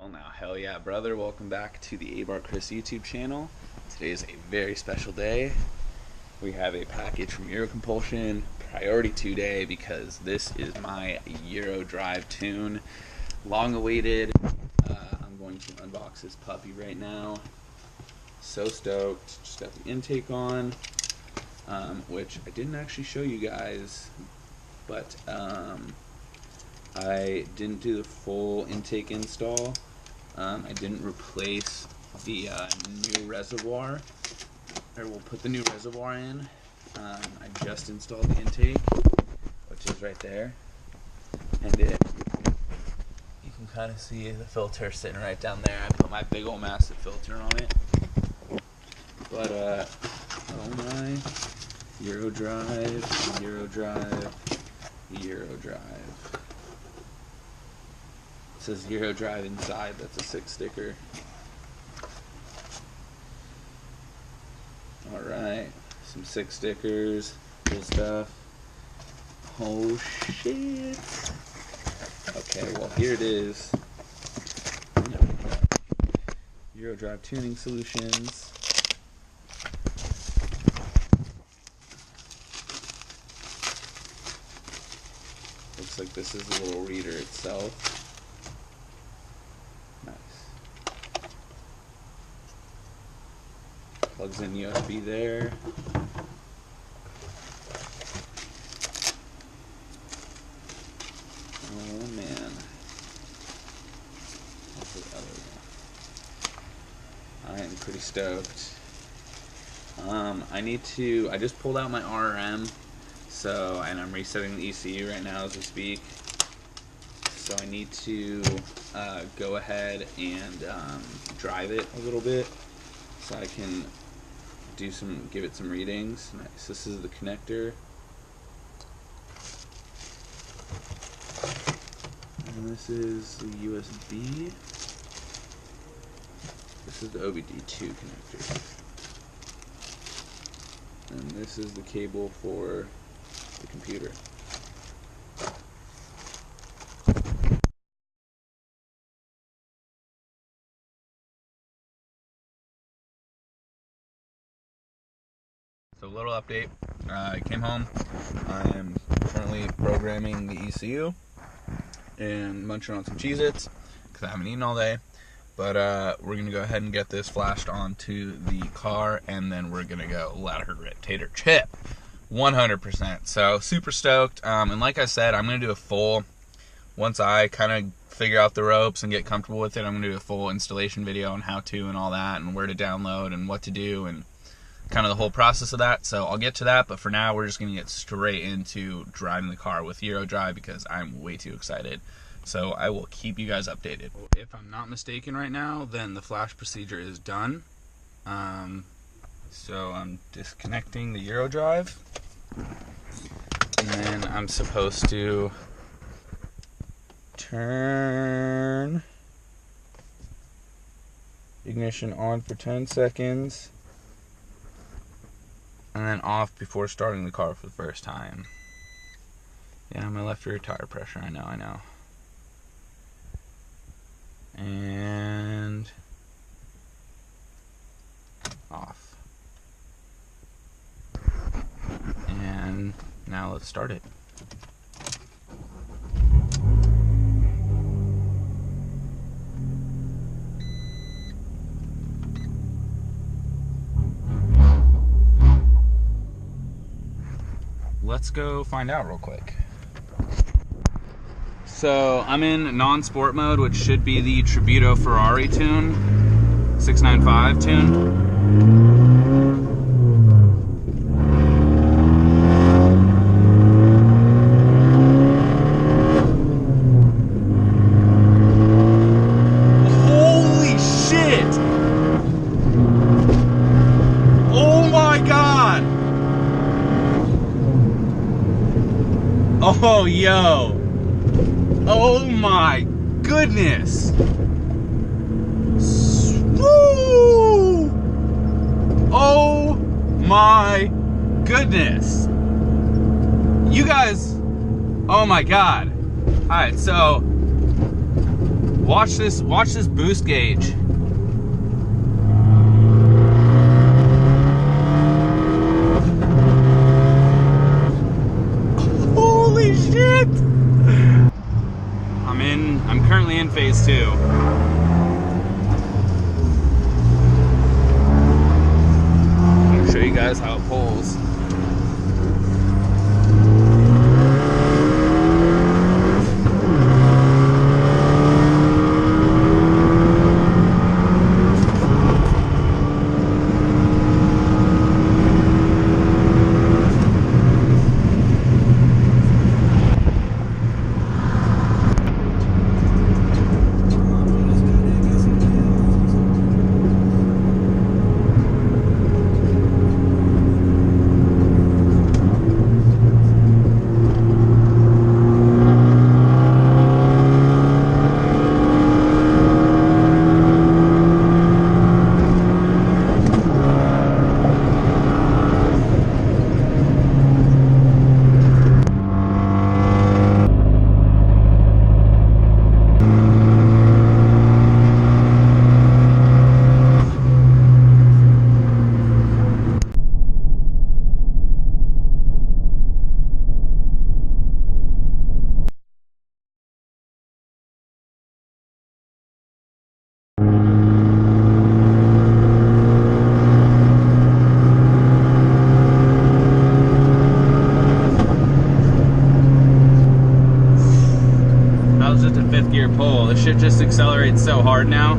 Well now, hell yeah, brother. Welcome back to the Abarth Chris YouTube channel. Today is a very special day. We have a package from Gyro Compulsion, priority 2 day, because this is my Gyro drive tune. Long awaited. I'm going to unbox this puppy right now. So stoked. Just got the intake on, which I didn't actually show you guys, but I didn't do the full intake install. I didn't replace the new reservoir, or we'll put the new reservoir in. I just installed the intake, which is right there, and you can kind of see the filter sitting right down there. I put my big old massive filter on it. But oh my, Gyro drive, Gyro drive, Gyro drive. It says Gyro drive inside. That's a 6 sticker. Alright, some 6 stickers, cool stuff. Oh shit. Okay, well here it is. Gyro drive tuning solutions. Looks like this is the little reader itself. Plugs in USB there. Oh man. What's the other one? I am pretty stoked. I just pulled out my RRM, and I'm resetting the ECU right now as we speak. So I need to go ahead and drive it a little bit so I can give it some readings. Nice. This is the connector, and this is the USB. This is the OBD2 connector, and this is the cable for the computer. So, little update. I came home. I am currently programming the ECU and munching on some Cheez-Its because I haven't eaten all day. But we're going to go ahead and get this flashed onto the car, and then we're going to go ladder tater chip 100%. So, super stoked. And like I said, I'm going to do a full, once I kind of figure out the ropes and get comfortable with it, I'm going to do a full installation video on how to and all that, and where to download and what to do, and kind of the whole process of that. So I'll get to that, but for now we're just going to get straight into driving the car with Gyro Drive because I'm way too excited. So I will keep you guys updated. If I'm not mistaken right now, then the flash procedure is done. So I'm disconnecting the Gyro Drive, and then I'm supposed to turn ignition on for 10 seconds. And then off before starting the car for the first time. Yeah, my left rear tire pressure, I know. And off. And now let's start it. Let's go find out real quick. So I'm in non-sport mode, which should be the Tributo Ferrari tune, 695 tune. Holy shit! Oh my god! Oh, yo. Oh my goodness. Woo! Oh my goodness. You guys, oh my god. Alright, so Watch this boost gauge. Holy shit! I'm currently in phase 2. I'll show you guys how it pulls. That was just a 5th gear pull. This shit just accelerates so hard now.